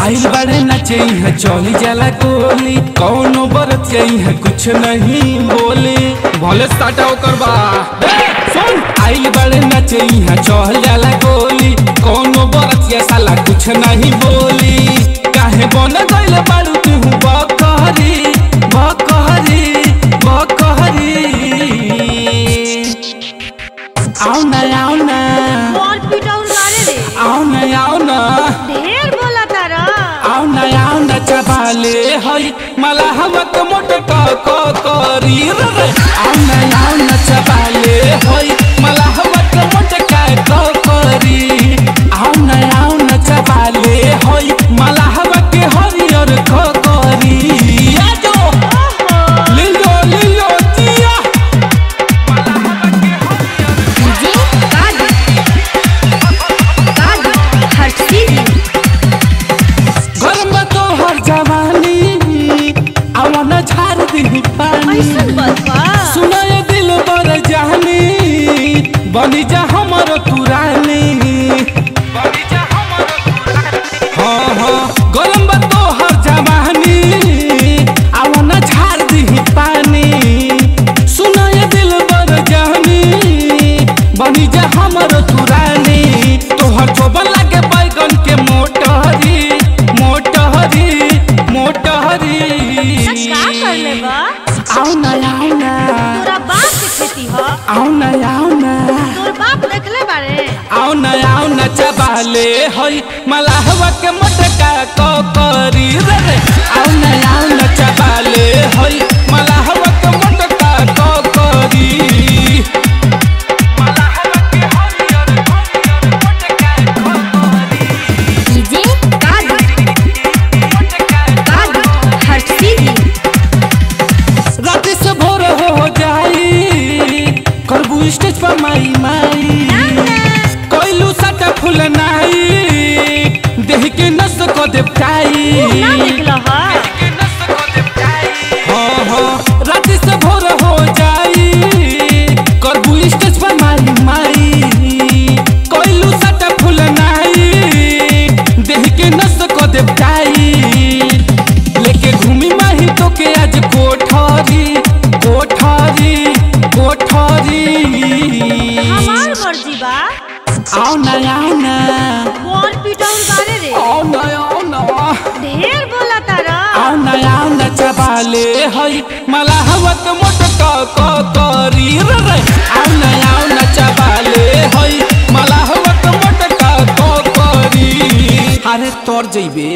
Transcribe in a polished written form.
आइल बड़े नचे है चौली जला गोली कौनो बरत है कुछ नहीं बोले भले साटा करबा सुन। आइल बड़े नचे है चौल जला गोली कौनो बरत साला कुछ नहीं बोली काहे बन गइल बाड़ू तू बकहरी बकहरी बकहरी। आओ ना आओ ना और पिटाउन मारे रे आओ ना आओ ना ढेर बोला तारा आओ ना चबाले हई मला हवत मोट करी रे आओ ना चबाले हई मला हवत मोट करी आओ ना चबाले हई मला हवत हरियर करी आजो लिलो लिलो जिया मला हवत हरियर गरम तो हर जवानी आवाना झाड़ दी पानी सुनाए दिल बर जानी बनी जा हमर पुरानी हाँ हाँ गरम तो हर जवानी आवाना झाड़ दी पानी सुनाए दिल बर जानी बनी जा हमर पुरानी तोहर चोबन लागे बैगन के मोटहरी मोटहरी मोटहरी। का कर ले बा आओ ना तोरा बाप के खेती हो आओ ना तोर बाप देखले बारे आओ ना चबाले हई मलाहवा के मटका करी रे आओ ना चबाले हई मलाहवा के मटका करी मलाहवा के हरियर मटका रात से भोर हो जाई करबू स्टेज पर माई माई कोइलू सटा फूल नाई देह के नस को देवताई ना निकला हा हाँ हाँ रात से भोर हो जाई करबू स्टेज पर माई माई कोइलू सटा फूल नाई देह के नस को देवताई लेके घूमी माही तो के आज कोठरी कोठरी कोठरी हमार मर्जी बा आओ ना और पिटाउन बारे रे आओ ना ढेर बोला तारा आओ ना चबाले हई मला हवत मोट करी रे आओ ना चबाले हई मला हवत मोट करी अरे तोर जइबे।